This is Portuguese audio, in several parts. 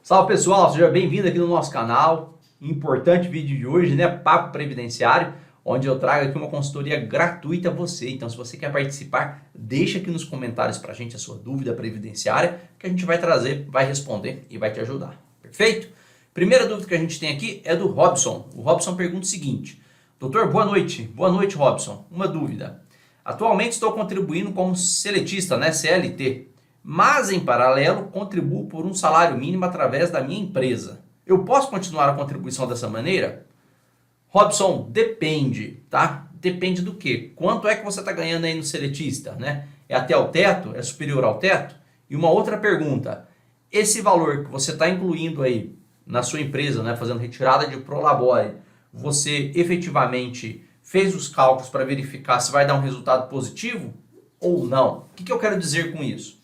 Salve pessoal, seja bem-vindo aqui no nosso canal. Importante vídeo de hoje, né? Papo Previdenciário, onde eu trago aqui uma consultoria gratuita a você. Então, se você quer participar, deixa aqui nos comentários pra gente a sua dúvida previdenciária, que a gente vai trazer, vai responder e vai te ajudar. Perfeito? Primeira dúvida que a gente tem aqui é do Robson. O Robson pergunta o seguinte: doutor, boa noite. Boa noite, Robson. Uma dúvida. Atualmente estou contribuindo como seletista, né? CLT. Mas, em paralelo, contribuo por um salário mínimo através da minha empresa. Eu posso continuar a contribuição dessa maneira? Robson, depende, tá? Depende do quê? Quanto é que você está ganhando aí no seletista, né? É até o teto? É superior ao teto? E uma outra pergunta, esse valor que você está incluindo aí na sua empresa, né, fazendo retirada de Prolabore, você efetivamente fez os cálculos para verificar se vai dar um resultado positivo ou não? O que eu quero dizer com isso?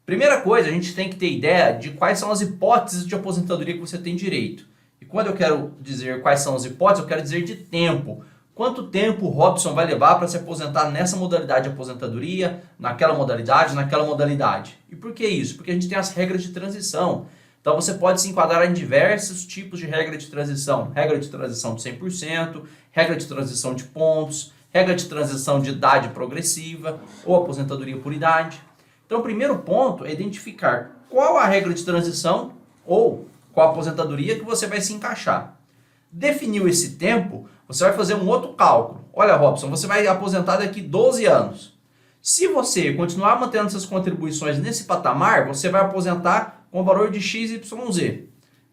Primeira coisa, a gente tem que ter ideia de quais são as hipóteses de aposentadoria que você tem direito. E quando eu quero dizer quais são as hipóteses, eu quero dizer de tempo. Quanto tempo o Robson vai levar para se aposentar nessa modalidade de aposentadoria, naquela modalidade? E por que isso? Porque a gente tem as regras de transição. Então você pode se enquadrar em diversos tipos de regra de transição. Regra de transição de 100%, regra de transição de pontos, regra de transição de idade progressiva ou aposentadoria por idade. Então, o primeiro ponto é identificar qual a regra de transição ou qual a aposentadoria que você vai se encaixar. Definiu esse tempo, você vai fazer um outro cálculo. Olha, Robson, você vai aposentar daqui 12 anos. Se você continuar mantendo essas contribuições nesse patamar, você vai aposentar com o valor de XYZ.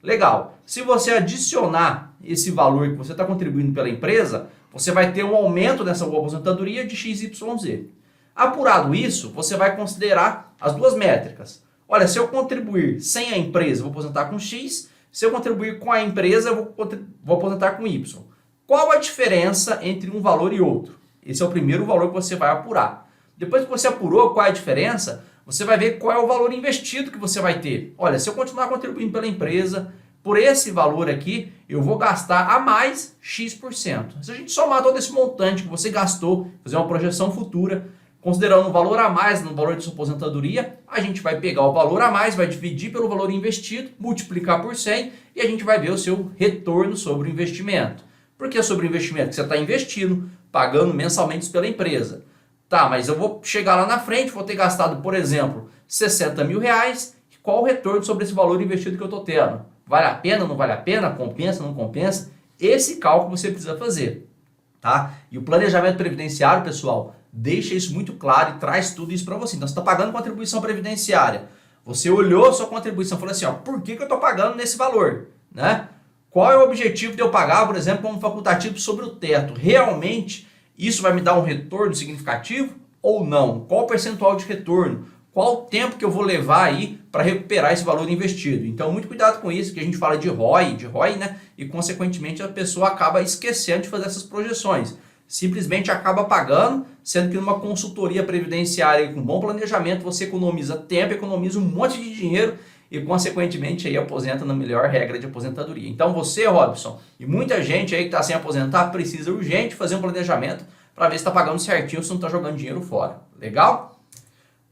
Legal. Se você adicionar esse valor que você está contribuindo pela empresa, você vai ter um aumento nessa aposentadoria de XYZ. Apurado isso, você vai considerar as duas métricas. Olha, se eu contribuir sem a empresa, eu vou aposentar com X. Se eu contribuir com a empresa, eu vou aposentar com Y. Qual a diferença entre um valor e outro? Esse é o primeiro valor que você vai apurar. Depois que você apurou qual é a diferença, você vai ver qual é o valor investido que você vai ter. Olha, se eu continuar contribuindo pela empresa, por esse valor aqui, eu vou gastar a mais X%. Se a gente somar todo esse montante que você gastou, fazer uma projeção futura, considerando o valor a mais no valor de sua aposentadoria, a gente vai pegar o valor a mais, vai dividir pelo valor investido, multiplicar por 100 e a gente vai ver o seu retorno sobre o investimento. Por que sobre o investimento? Porque você está investindo, pagando mensalmente pela empresa. Tá, mas eu vou chegar lá na frente, vou ter gastado, por exemplo, 60 mil reais. Qual o retorno sobre esse valor investido que eu estou tendo? Vale a pena, não vale a pena? Compensa, não compensa? Esse cálculo você precisa fazer. Tá? E o planejamento previdenciário, pessoal, deixa isso muito claro e traz tudo isso para você. Então, você está pagando contribuição previdenciária. Você olhou a sua contribuição e falou assim, ó, por que eu estou pagando nesse valor? Né? Qual é o objetivo de eu pagar, por exemplo, como facultativo sobre o teto? Realmente, isso vai me dar um retorno significativo ou não? Qual o percentual de retorno? Qual o tempo que eu vou levar aí para recuperar esse valor investido? Então, muito cuidado com isso, que a gente fala de ROI, né? E, consequentemente, a pessoa acaba esquecendo de fazer essas projeções. Simplesmente acaba pagando, sendo que numa consultoria previdenciária com bom planejamento você economiza tempo, economiza um monte de dinheiro e consequentemente aí aposenta na melhor regra de aposentadoria. Então você, Robson, e muita gente aí que está sem aposentar precisa urgente fazer um planejamento para ver se está pagando certinho, se não está jogando dinheiro fora. Legal?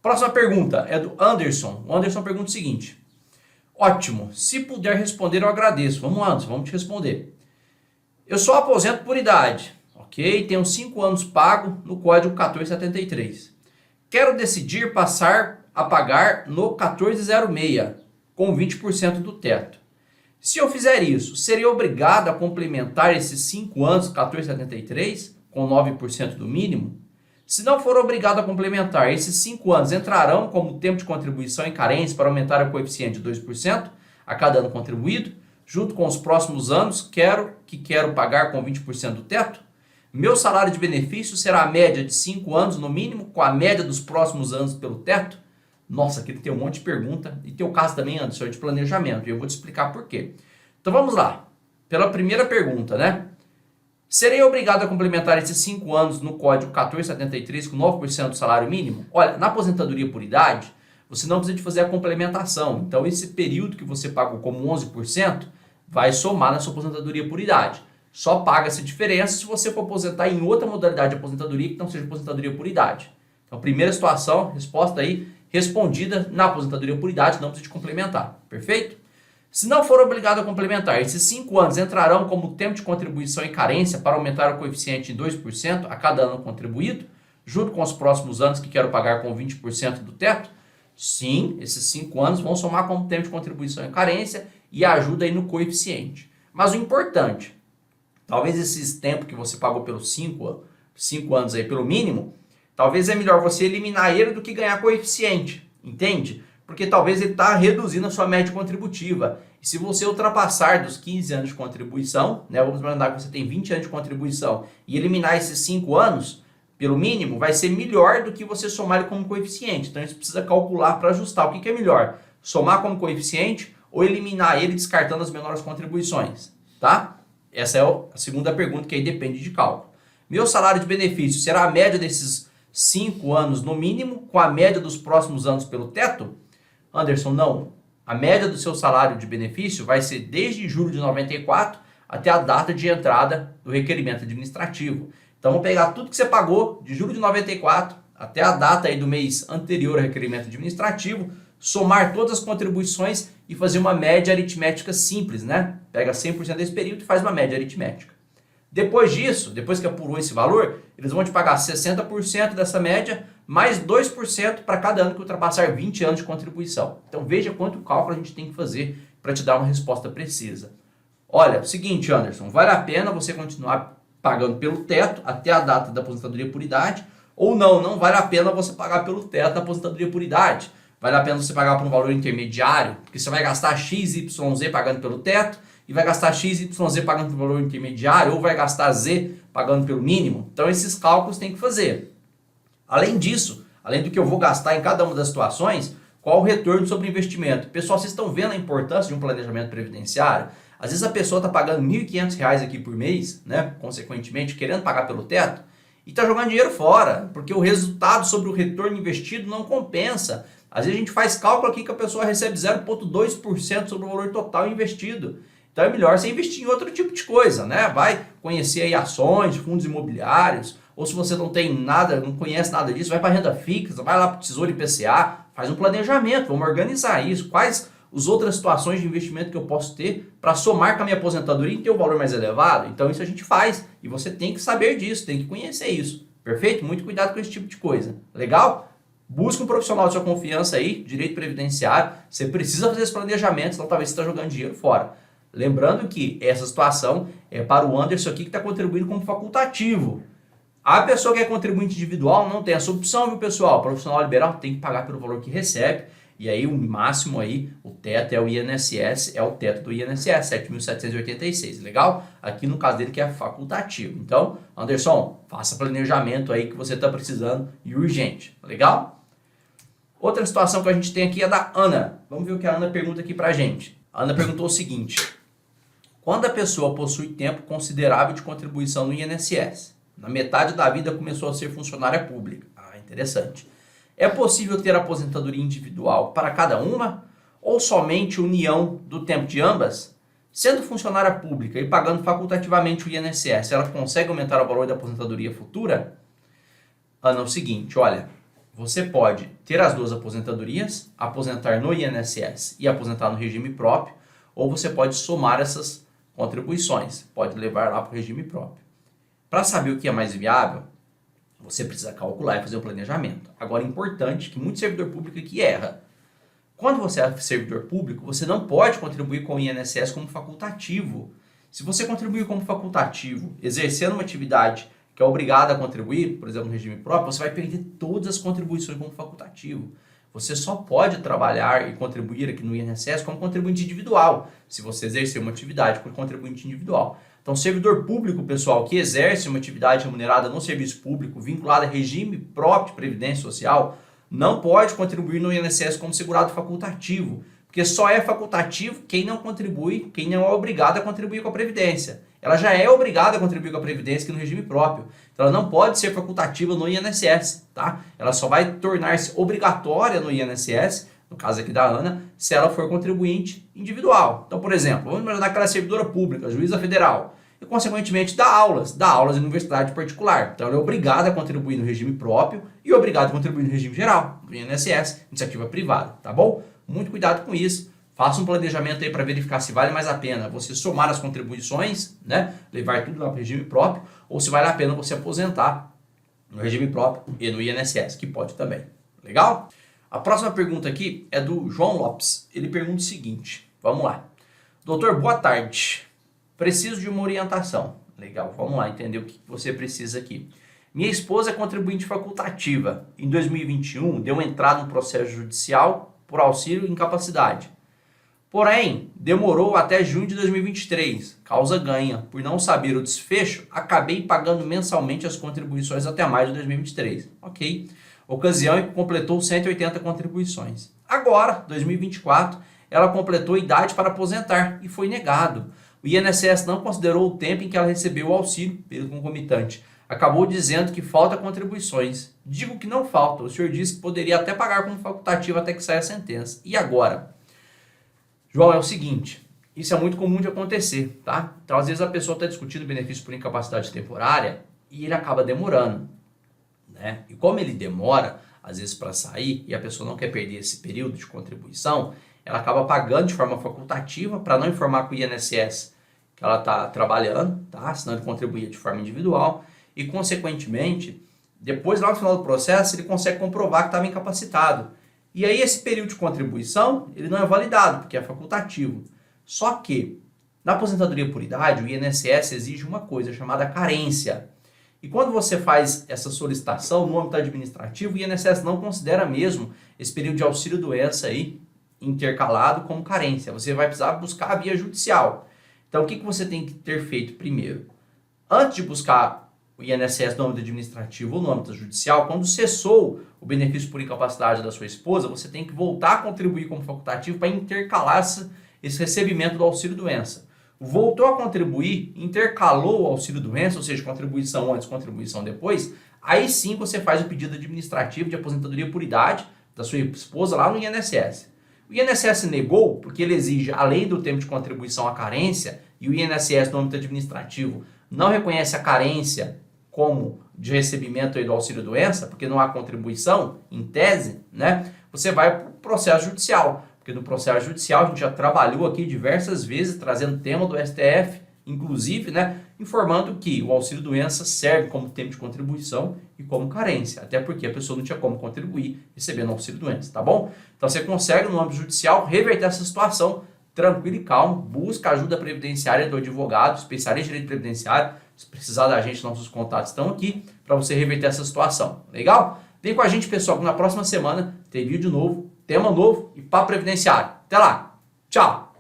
Próxima pergunta é do Anderson. O Anderson pergunta o seguinte: ótimo, se puder responder eu agradeço. Vamos, Anderson, vamos te responder. Eu só aposento por idade. Ok, tenho 5 anos pago no código 1473. Quero decidir passar a pagar no 1406, com 20% do teto. Se eu fizer isso, seria obrigado a complementar esses 5 anos 1473, com 9% do mínimo? Se não for obrigado a complementar, esses 5 anos entrarão como tempo de contribuição em carência para aumentar o coeficiente de 2% a cada ano contribuído, junto com os próximos anos, quero pagar com 20% do teto? Meu salário de benefício será a média de 5 anos no mínimo, com a média dos próximos anos pelo teto? Nossa, aqui tem um monte de pergunta. E tem o caso também, Anderson, de planejamento. E eu vou te explicar por quê. Então vamos lá. Pela primeira pergunta, né? Serei obrigado a complementar esses 5 anos no código 1473 com 9% do salário mínimo? Olha, na aposentadoria por idade, você não precisa de fazer a complementação. Então esse período que você pagou como 11% vai somar na sua aposentadoria por idade. Só paga essa diferença se você for aposentar em outra modalidade de aposentadoria que não seja aposentadoria por idade. Então, primeira situação, resposta aí, respondida na aposentadoria por idade, não precisa de complementar. Perfeito? Se não for obrigado a complementar, esses 5 anos entrarão como tempo de contribuição e carência para aumentar o coeficiente em 2% a cada ano contribuído, junto com os próximos anos que quero pagar com 20% do teto? Sim, esses 5 anos vão somar como tempo de contribuição e carência e ajuda aí no coeficiente. Mas o importante, talvez esses tempos que você pagou pelos 5 anos aí pelo mínimo, talvez é melhor você eliminar ele do que ganhar coeficiente, entende? Porque talvez ele está reduzindo a sua média contributiva. E se você ultrapassar dos 15 anos de contribuição, né, vamos imaginar que você tem 20 anos de contribuição, e eliminar esses 5 anos, pelo mínimo, vai ser melhor do que você somar ele como coeficiente. Então, você precisa calcular para ajustar. O que é melhor? Somar como coeficiente ou eliminar ele descartando as menores contribuições? Tá? Essa é a segunda pergunta, que aí depende de cálculo. Meu salário de benefício será a média desses 5 anos no mínimo, com a média dos próximos anos pelo teto? Anderson, não. A média do seu salário de benefício vai ser desde julho de 94 até a data de entrada do requerimento administrativo. Então, vamos pegar tudo que você pagou de julho de 94 até a data aí do mês anterior ao requerimento administrativo, somar todas as contribuições e fazer uma média aritmética simples, né? Pega 100% desse período e faz uma média aritmética. Depois disso, depois que apurou esse valor, eles vão te pagar 60% dessa média, mais 2% para cada ano que ultrapassar 20 anos de contribuição. Então veja quanto cálculo a gente tem que fazer para te dar uma resposta precisa. Olha, seguinte, Anderson, vale a pena você continuar pagando pelo teto até a data da aposentadoria por idade, ou não vale a pena você pagar pelo teto da aposentadoria por idade. Vale a pena você pagar por um valor intermediário, porque você vai gastar XYZ pagando pelo teto, e vai gastar XYZ pagando pelo valor intermediário, ou vai gastar Z pagando pelo mínimo. Então esses cálculos tem que fazer. Além disso, além do que eu vou gastar em cada uma das situações, qual o retorno sobre o investimento? Pessoal, vocês estão vendo a importância de um planejamento previdenciário? Às vezes a pessoa está pagando R$ 1.500 aqui por mês, né? Consequentemente, querendo pagar pelo teto, e está jogando dinheiro fora, porque o resultado sobre o retorno investido não compensa. Às vezes a gente faz cálculo aqui que a pessoa recebe 0,2% sobre o valor total investido. Então é melhor você investir em outro tipo de coisa, né? Vai conhecer aí ações, fundos imobiliários, ou se você não tem nada, não conhece nada disso, vai para renda fixa, vai lá para o Tesouro IPCA, faz um planejamento, vamos organizar isso. Quais as outras situações de investimento que eu posso ter para somar com a minha aposentadoria e ter um valor mais elevado? Então isso a gente faz e você tem que saber disso, tem que conhecer isso. Perfeito? Muito cuidado com esse tipo de coisa. Legal? Busque um profissional de sua confiança aí, direito previdenciário. Você precisa fazer esse planejamento, senão talvez você está jogando dinheiro fora. Lembrando que essa situação é para o Anderson aqui que está contribuindo como facultativo. A pessoa que é contribuinte individual não tem essa opção, viu, pessoal? O profissional liberal tem que pagar pelo valor que recebe. E aí o máximo aí, o teto é o INSS, é o teto do INSS, 7.786, legal? Aqui no caso dele que é facultativo. Então, Anderson, faça planejamento aí que você está precisando e urgente, legal? Outra situação que a gente tem aqui é da Ana. Vamos ver o que a Ana pergunta aqui pra gente. A Ana perguntou o seguinte: quando a pessoa possui tempo considerável de contribuição no INSS, na metade da vida começou a ser funcionária pública. Ah, interessante. É possível ter aposentadoria individual para cada uma ou somente união do tempo de ambas? Sendo funcionária pública e pagando facultativamente o INSS, ela consegue aumentar o valor da aposentadoria futura? Ana, é o seguinte, olha, você pode ter as duas aposentadorias, aposentar no INSS e aposentar no regime próprio, ou você pode somar essas contribuições, pode levar lá para o regime próprio. Para saber o que é mais viável, você precisa calcular e fazer um planejamento. Agora, é importante que muito servidor público aqui erra. Quando você é servidor público, você não pode contribuir com o INSS como facultativo. Se você contribuir como facultativo, exercendo uma atividade que é obrigada a contribuir, por exemplo, no regime próprio, você vai perder todas as contribuições como facultativo. Você só pode trabalhar e contribuir aqui no INSS como contribuinte individual, se você exercer uma atividade como contribuinte individual. Então, servidor público, pessoal, que exerce uma atividade remunerada no serviço público vinculada a regime próprio de previdência social, não pode contribuir no INSS como segurado facultativo, porque só é facultativo quem não contribui, quem não é obrigado a contribuir com a Previdência. Ela já é obrigada a contribuir com a Previdência aqui no regime próprio. Então, ela não pode ser facultativa no INSS, tá? Ela só vai tornar-se obrigatória no INSS, no caso aqui da Ana, se ela for contribuinte individual. Então, por exemplo, vamos imaginar que ela é servidora pública, juíza federal, e, consequentemente, dá aulas em universidade particular. Então, ela é obrigada a contribuir no regime próprio e obrigada a contribuir no regime geral, no INSS, iniciativa privada, tá bom? Muito cuidado com isso. Faça um planejamento aí para verificar se vale mais a pena você somar as contribuições, né? Levar tudo lá para o regime próprio, ou se vale a pena você aposentar no regime próprio e no INSS, que pode também. Legal? A próxima pergunta aqui é do João Lopes. Ele pergunta o seguinte, vamos lá. Doutor, boa tarde. Preciso de uma orientação. Legal, vamos lá entender o que você precisa aqui. Minha esposa é contribuinte facultativa. Em 2021, deu entrada no processo judicial por auxílio e incapacidade. Porém, demorou até junho de 2023, causa ganha. Por não saber o desfecho, acabei pagando mensalmente as contribuições até maio de 2023. Ok. Ocasião em que completou 180 contribuições. Agora, 2024, ela completou a idade para aposentar e foi negado. O INSS não considerou o tempo em que ela recebeu o auxílio pelo concomitante. Acabou dizendo que falta contribuições. Digo que não falta. O senhor disse que poderia até pagar como facultativo até que saia a sentença. E agora? João, é o seguinte, isso é muito comum de acontecer, tá? Então, às vezes a pessoa está discutindo benefício por incapacidade temporária e ele acaba demorando, né? E como ele demora, às vezes, para sair e a pessoa não quer perder esse período de contribuição, ela acaba pagando de forma facultativa para não informar com o INSS que ela está trabalhando, tá? Senão ele contribuía de forma individual e, consequentemente, depois, lá no final do processo, ele consegue comprovar que estava incapacitado. E aí esse período de contribuição, ele não é validado, porque é facultativo. Só que, na aposentadoria por idade, o INSS exige uma coisa chamada carência. E quando você faz essa solicitação no âmbito administrativo, o INSS não considera mesmo esse período de auxílio-doença aí, intercalado como carência. Você vai precisar buscar a via judicial. Então, o que você tem que ter feito primeiro? Antes de buscar o INSS no âmbito administrativo ou no âmbito judicial, quando cessou o benefício por incapacidade da sua esposa, você tem que voltar a contribuir como facultativo para intercalar esse recebimento do auxílio-doença. Voltou a contribuir, intercalou o auxílio-doença, ou seja, contribuição antes, contribuição depois, aí sim você faz o pedido administrativo de aposentadoria por idade da sua esposa lá no INSS. O INSS negou porque ele exige, além do tempo de contribuição, a carência, e o INSS no âmbito administrativo não reconhece a carência como de recebimento aí do auxílio-doença, porque não há contribuição, em tese, né? Você vai para o processo judicial, porque no processo judicial a gente já trabalhou aqui diversas vezes, trazendo tema do STF, inclusive, né, informando que o auxílio-doença serve como tempo de contribuição e como carência, até porque a pessoa não tinha como contribuir recebendo auxílio-doença, tá bom? Então você consegue, no âmbito judicial, reverter essa situação tranquilo e calmo, busca ajuda previdenciária do advogado, especialista em direito previdenciário. Se precisar da gente, nossos contatos estão aqui para você reverter essa situação. Legal? Vem com a gente, pessoal, que na próxima semana tem vídeo novo, tema novo e papo previdenciário. Até lá. Tchau.